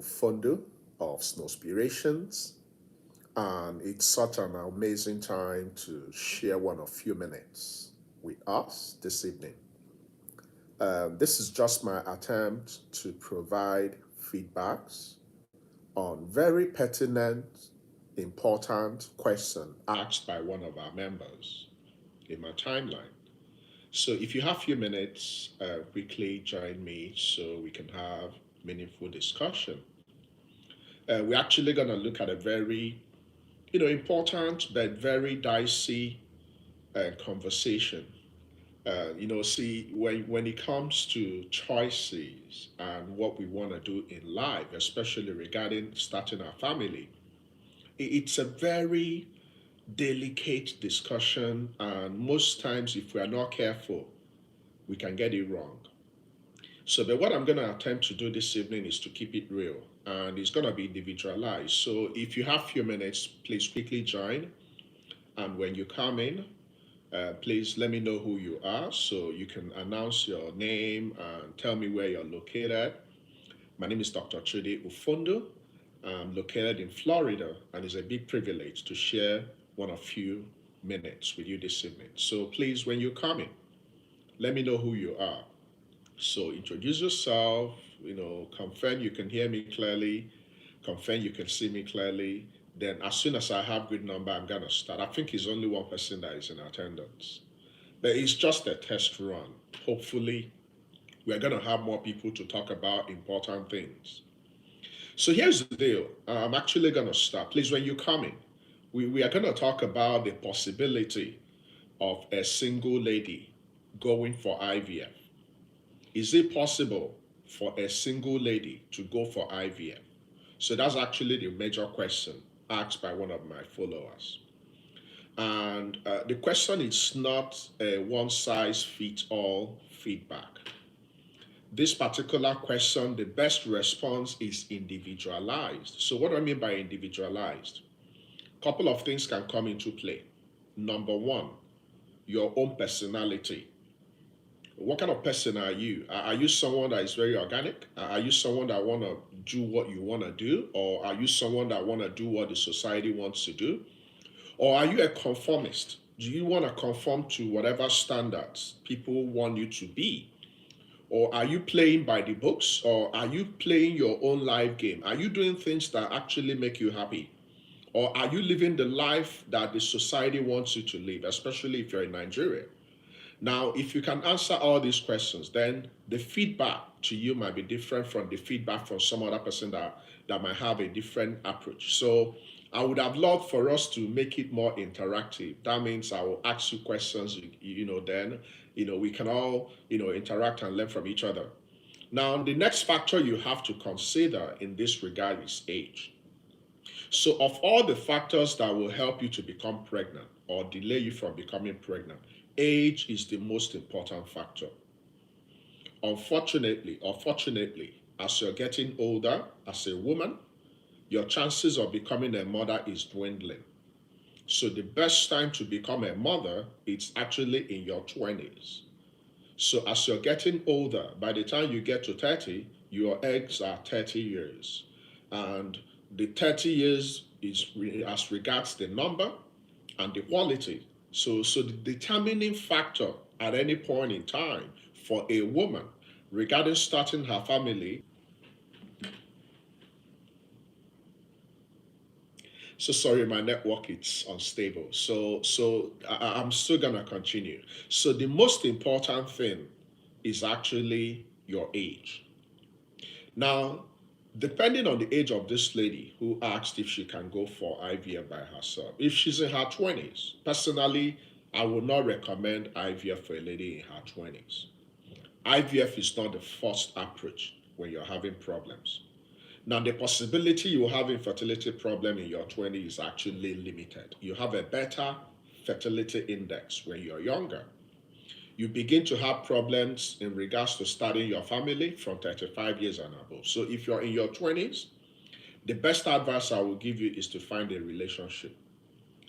Ufondu of Snowspirations, and it's such an amazing time to share one of few minutes with us this evening. This is just my attempt to provide feedbacks on very pertinent, important question asked by one of our members in my timeline. So if you have a few minutes, quickly join me so we can have meaningful discussion. We're actually going to look at a very, important but very dicey conversation. See, when it comes to choices and what we want to do in life, especially regarding starting a family, it's a very delicate discussion, and most times, if we are not careful, we can get it wrong. So, but what I'm going to attempt to do this evening is to keep it real, and it's going to be individualized. So, if you have a few minutes, please quickly join. And when you come in, please let me know who you are so you can announce your name and tell me where you're located. My name is Dr. Chudi Ufondu. I'm located in Florida, and it's a big privilege to share one of few minutes with you this evening. So please, when you come in, let me know who you are. So introduce yourself, confirm you can hear me clearly, confirm you can see me clearly. Then as soon as I have good number, I'm gonna start. I think it's only one person that is in attendance. But it's just a test run. Hopefully, we're gonna have more people to talk about important things. So here's the deal. I'm actually gonna start. Please, when you come in, we are gonna talk about the possibility of a single lady going for IVF. Is it possible for a single lady to go for IVF? So that's actually the major question asked by one of my followers. And the question is not a one size fits all feedback. This particular question, the best response is individualized. So what do I mean by individualized? A couple of things can come into play. Number one, your own personality. What kind of person are you? Are you someone that is very organic? Are you someone that want to do what you want to do? Or are you someone that want to do what the society wants to do? Or are you a conformist? Do you want to conform to whatever standards people want you to be? Or are you playing by the books? Or are you playing your own life game? Are you doing things that actually make you happy? Or are you living the life that the society wants you to live, especially if you're in Nigeria? Now, if you can answer all these questions, then the feedback to you might be different from the feedback from some other person that might have a different approach. So I would have loved for us to make it more interactive. That means I will ask you questions, then, we can all, interact and learn from each other. Now, the next factor you have to consider in this regard is age. So of all the factors that will help you to become pregnant or delay you from becoming pregnant, age is the most important factor. Unfortunately or fortunately, as you're getting older as a woman, your chances of becoming a mother is dwindling. So the best time to become a mother is actually in your 20s. So as you're getting older, by the time you get to 30, your eggs are 30 years. And the 30 years is as regards the number and the quality. So the determining factor at any point in time for a woman regarding starting her family. So sorry, my network is unstable. I'm still gonna continue. So the most important thing is actually your age. Now, depending on the age of this lady who asked if she can go for IVF by herself, if she's in her 20s, personally, I would not recommend IVF for a lady in her 20s. IVF is not the first approach when you're having problems. Now, the possibility you will have infertility problem in your 20s is actually limited. You have a better fertility index when you're younger. You begin to have problems in regards to starting your family from 35 years and above. So if you're in your 20s, the best advice I will give you is to find a relationship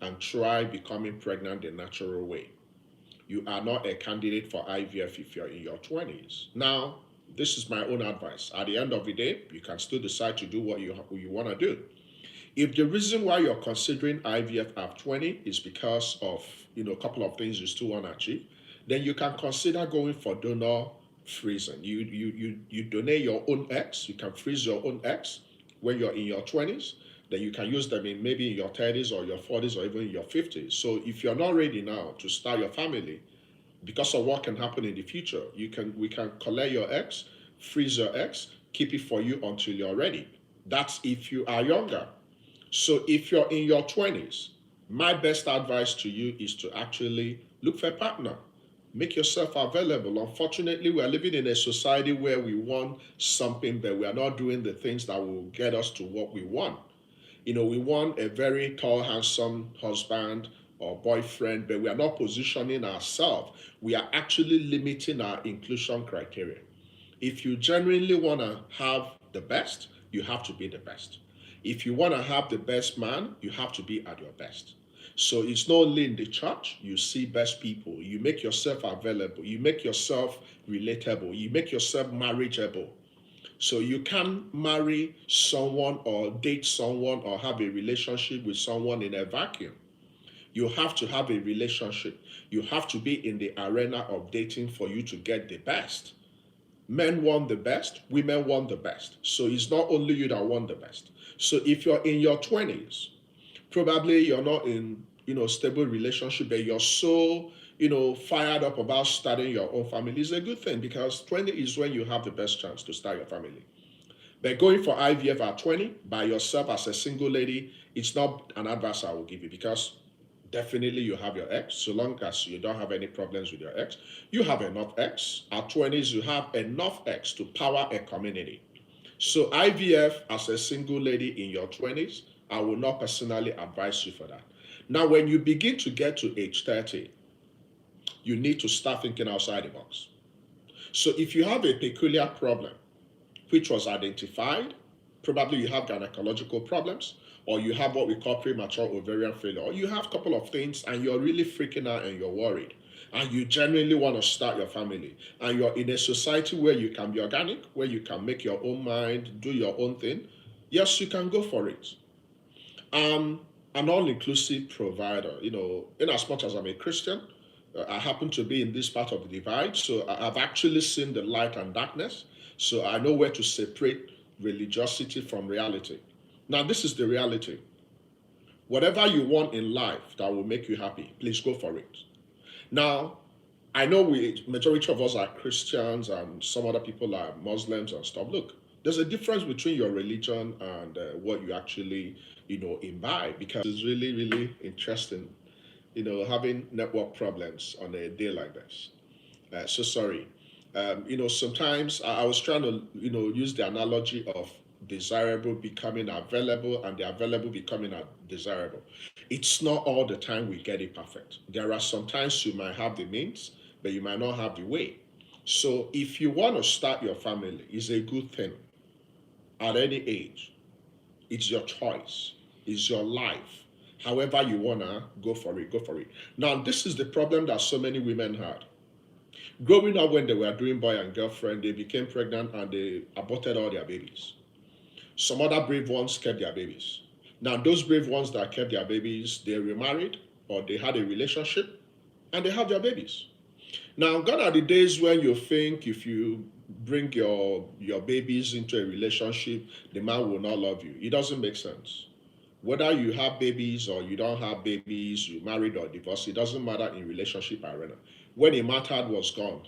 and try becoming pregnant the natural way. You are not a candidate for IVF if you're in your 20s. Now, This is my own advice. At the end of the day, you can still decide to do what you want to do. If the reason why you're considering IVF at 20 is because of, a couple of things you still want to achieve, then you can consider going for donor freezing. You donate your own eggs. You can freeze your own eggs when you're in your 20s. Then you can use them in maybe in your 30s or your 40s or even in your 50s. So if you're not ready now to start your family, because of what can happen in the future, we can collect your eggs, freeze your eggs, keep it for you until you're ready. That's if you are younger. So if you're in your 20s, my best advice to you is to actually look for a partner. Make yourself available. Unfortunately, we are living in a society where we want something, but we are not doing the things that will get us to what we want. We want a very tall, handsome husband or boyfriend, but we are not positioning ourselves. We are actually limiting our inclusion criteria. If you genuinely want to have the best, you have to be the best. If you want to have the best man, you have to be at your best. So it's not only in the church, you see best people, you make yourself available, you make yourself relatable, you make yourself marriageable. So you can marry someone or date someone or have a relationship with someone in a vacuum. You have to have a relationship. You have to be in the arena of dating for you to get the best. Men want the best, women want the best. So it's not only you that want the best. So if you're in your 20s, probably you're not in, stable relationship, but you're so, fired up about starting your own family, is a good thing because 20 is when you have the best chance to start your family. But going for IVF at 20 by yourself as a single lady, it's not an advice I will give you because definitely you have your ex. So long as you don't have any problems with your ex, you have enough ex. At 20s, you have enough ex to power a community. So IVF as a single lady in your 20s, I will not personally advise you for that. Now, when you begin to get to age 30, you need to start thinking outside the box. So if you have a peculiar problem, which was identified, probably you have gynecological problems, or you have what we call premature ovarian failure, or you have a couple of things and you're really freaking out and you're worried, and you genuinely want to start your family, and you're in a society where you can be organic, where you can make your own mind, do your own thing, yes, you can go for it. An all-inclusive provider, in as much as I'm a Christian, I happen to be in this part of the divide, so I've actually seen the light and darkness, so I know where to separate religiosity from reality. Now, this is the reality. Whatever you want in life that will make you happy, please go for it. Now, I know majority of us are Christians and some other people are Muslims and stuff. Look, there's a difference between your religion and what you actually, imbibe, because it's really, really interesting, having network problems on a day like this. So sorry. Sometimes I was trying to, use the analogy of desirable becoming available and the available becoming desirable. It's not all the time we get it perfect. There are sometimes you might have the means, but you might not have the way. So if you want to start your family, it's a good thing at any age. It's your choice. It's your life. However you want to go for it, go for it. Now, this is the problem that so many women had. Growing up when they were doing boy and girlfriend, they became pregnant and they aborted all their babies. Some other brave ones kept their babies. Now, those brave ones that kept their babies, they remarried or they had a relationship and they have their babies. Now, gone are the days when you think if you bring your babies into a relationship, the man will not love you. It doesn't make sense. Whether you have babies or you don't have babies, you married or divorced, it doesn't matter in relationship arena. When it mattered was gone.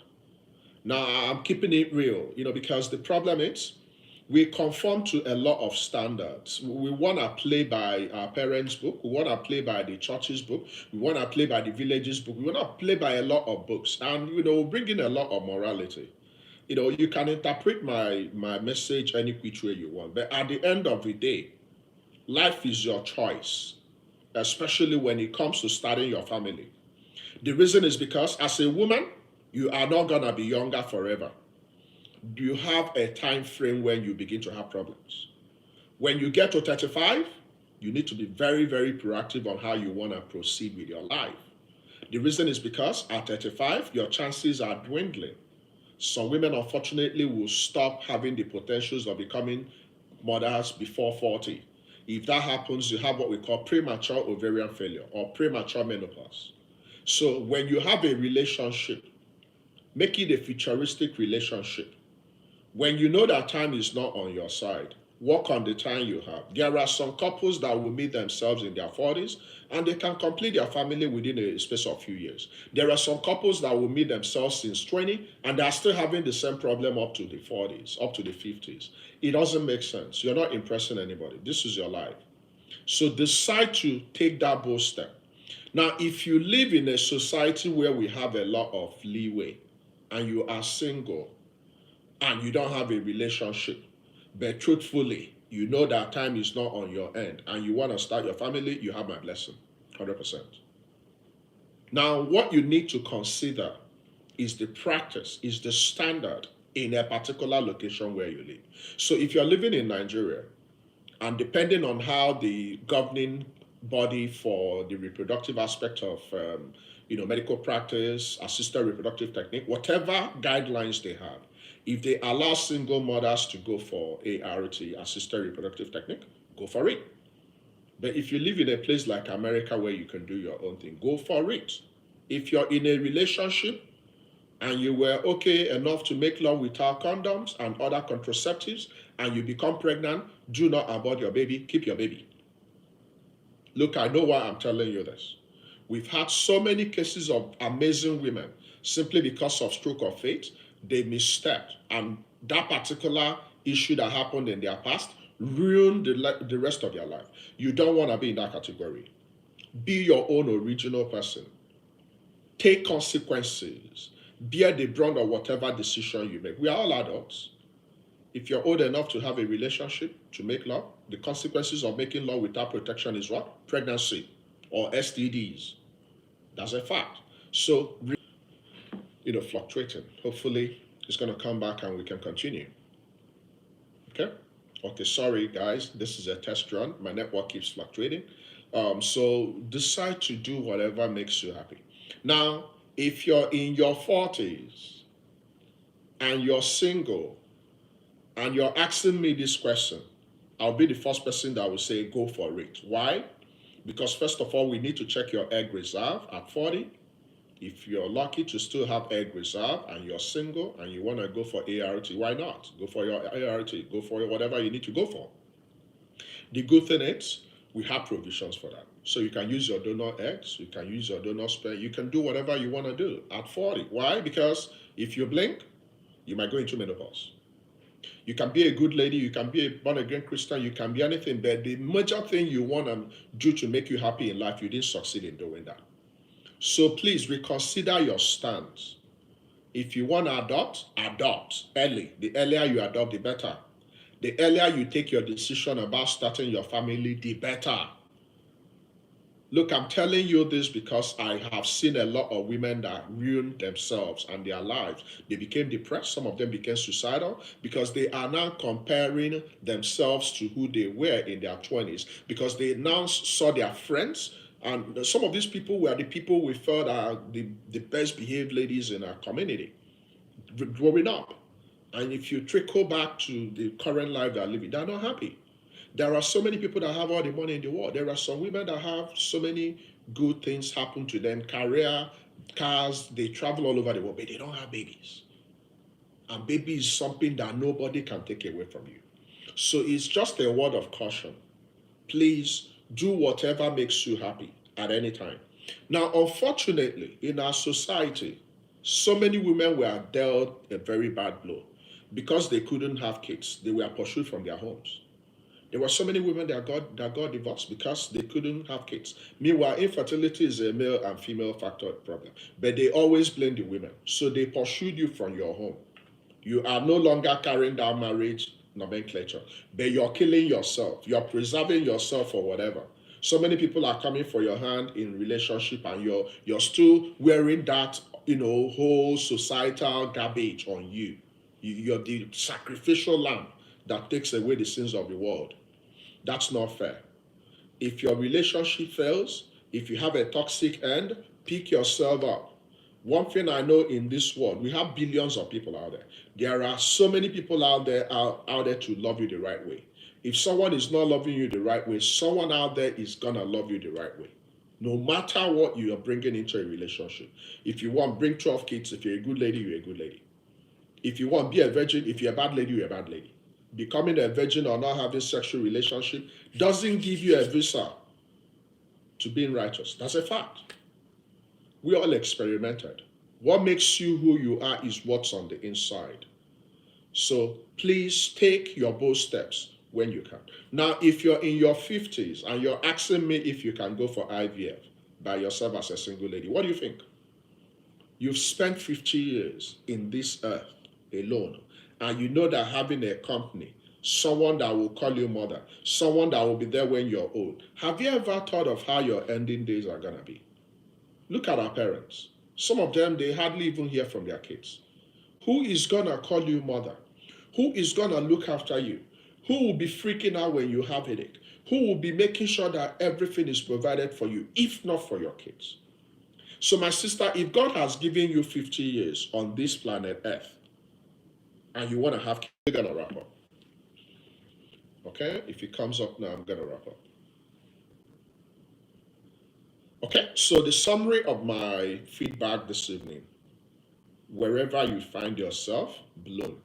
Now, I'm keeping it real, because the problem is we conform to a lot of standards. We want to play by our parents' book. We want to play by the church's book. We want to play by the village's book. We want to play by a lot of books. And, bring in a lot of morality. You can interpret my message any which way you want. But at the end of the day, life is your choice, especially when it comes to starting your family. The reason is because as a woman, you are not going to be younger forever. You have a time frame when you begin to have problems. When you get to 35, you need to be very, very proactive on how you want to proceed with your life. The reason is because at 35, your chances are dwindling. Some women, unfortunately, will stop having the potentials of becoming mothers before 40. If that happens, you have what we call premature ovarian failure or premature menopause. So when you have a relationship, make it a futuristic relationship. When you know that time is not on your side, work on the time you have. There are some couples that will meet themselves in their 40s and they can complete their family within a space of a few years. There are some couples that will meet themselves since 20 and they are still having the same problem up to the 40s, up to the 50s. It doesn't make sense. You're not impressing anybody. This is your life. So decide to take that bold step. Now, if you live in a society where we have a lot of leeway and you are single and you don't have a relationship, but truthfully, you know that time is not on your end and you want to start your family, you have my blessing, 100%. Now, what you need to consider is the practice, is the standard in a particular location where you live. So if you're living in Nigeria, and depending on how the governing body for the reproductive aspect of medical practice, assisted reproductive technique, whatever guidelines they have, if they allow single mothers to go for ART, assisted reproductive technique, go for it. But if you live in a place like America where you can do your own thing, go for it. If you're in a relationship and you were okay enough to make love without condoms and other contraceptives and you become pregnant, do not abort your baby, keep your baby. Look, I know why I'm telling you this. We've had so many cases of amazing women simply because of stroke of fate, they misstepped and that particular issue that happened in their past ruined the rest of their life. You don't want to be in that category. Be your own original person. Take consequences. Bear the brunt of whatever decision you make. We are all adults. If you're old enough to have a relationship, to make love, the consequences of making love without protection is what? Pregnancy or STDs. That's a fact. So, fluctuating. Hopefully, it's going to come back and we can continue. Okay? Okay, sorry, guys. This is a test run. My network keeps fluctuating. So, decide to do whatever makes you happy. Now, if you're in your 40s and you're single and you're asking me this question, I'll be the first person that will say go for it. Why? Because first of all, we need to check your egg reserve at 40. If you're lucky to still have egg reserve and you're single and you want to go for ART, why not? Go for your ART. Go for whatever you need to go for. The good thing is we have provisions for that. So you can use your donor eggs, you can use your donor sperm, you can do whatever you want to do at 40. Why? Because if you blink, you might go into menopause. You can be a good lady, you can be a born-again Christian, you can be anything, but the major thing you want to do to make you happy in life, you didn't succeed in doing that. So please reconsider your stance. If you want to adopt early. The earlier you adopt, the better. The earlier you take your decision about starting your family, the better. Look, I'm telling you this because I have seen a lot of women that ruined themselves and their lives. They became depressed. Some of them became suicidal because they are now comparing themselves to who they were in their 20s because they now saw their friends. And some of these people were the people we felt are the best behaved ladies in our community growing up. And if you trickle back to the current life they're living, they're not happy. There are so many people that have all the money in the world. There are some women that have so many good things happen to them, career, cars, they travel all over the world, but they don't have babies. And baby is something that nobody can take away from you. So it's just a word of caution. Please do whatever makes you happy at any time. Now, unfortunately, in our society, so many women were dealt a very bad blow because they couldn't have kids. They were pursued from their homes. There were so many women that got divorced because they couldn't have kids. Meanwhile, infertility is a male and female factor problem, but they always blame the women. So they pursued you from your home. You are no longer carrying down marriage nomenclature, but you're killing yourself. You're preserving yourself for whatever. So many people are coming for your hand in relationship, and you're still wearing that whole societal garbage on you. You're the sacrificial lamb that takes away the sins of the world. That's not fair. If your relationship fails, if you have a toxic end, pick yourself up. One thing I know in this world, we have billions of people out there. There are so many people out there to love you the right way. If someone is not loving you the right way, someone out there is gonna love you the right way. No matter what you are bringing into a relationship. If you want, bring 12 kids. If you're a good lady, you're a good lady. If you want, be a virgin. If you're a bad lady, you're a bad lady. Becoming a virgin or not having sexual relationship doesn't give you a visa to being righteous. That's a fact. We all experimented. What makes you who you are is what's on the inside. So please take your bold steps when you can. Now, if you're in your 50s and you're asking me if you can go for IVF by yourself as a single lady, what do you think? You've spent 50 years in this earth alone, and you know that having a company, someone that will call you mother, someone that will be there when you're old. Have you ever thought of how your ending days are going to be? Look at our parents. Some of them, they hardly even hear from their kids. Who is going to call you mother? Who is going to look after you? Who will be freaking out when you have a headache? Who will be making sure that everything is provided for you, if not for your kids? So my sister, if God has given you 50 years on this planet Earth, and you want to have kids, we're going to wrap up. Okay? If it comes up now, I'm going to wrap up. Okay, so the summary of my feedback this evening, wherever you find yourself, bloom.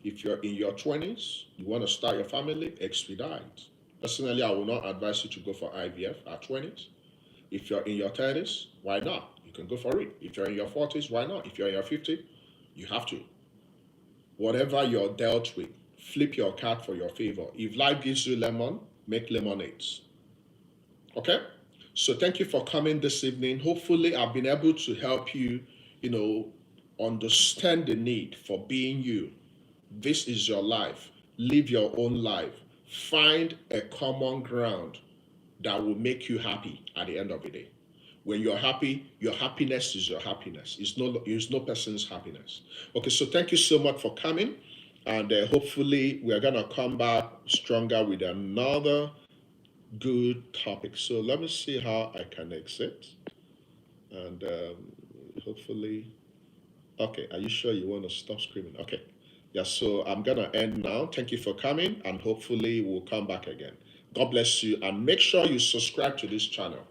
If you're in your 20s, you want to start your family, expedite. Personally, I will not advise you to go for IVF at 20s. If you're in your 30s, why not? You can go for it. If you're in your 40s, why not? If you're in your 50s, you have to. Whatever you're dealt with, flip your card for your favor. If life gives you lemon, make lemonades. Okay? So thank you for coming this evening. Hopefully, I've been able to help you, understand the need for being you. This is your life. Live your own life. Find a common ground that will make you happy at the end of the day. When you're happy, your happiness is your happiness. It's no person's happiness. Okay, so thank you so much for coming. And hopefully, we're going to come back stronger with another good topic. So let me see how I can exit. And hopefully, okay, are you sure you want to stop screaming? Okay. Yeah, so I'm going to end now. Thank you for coming, and hopefully we'll come back again. God bless you, and make sure you subscribe to this channel.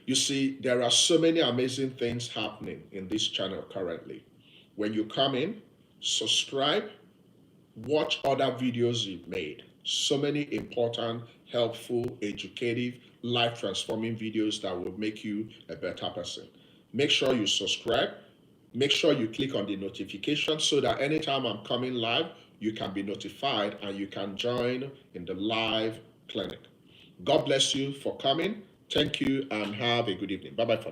You see, there are so many amazing things happening in this channel currently. When you come in, subscribe, watch other videos you've made. So many important, helpful, educative, life-transforming videos that will make you a better person. Make sure you subscribe. Make sure you click on the notification so that anytime I'm coming live, you can be notified and you can join in the live clinic. God bless you for coming. Thank you and have a good evening. Bye-bye for now.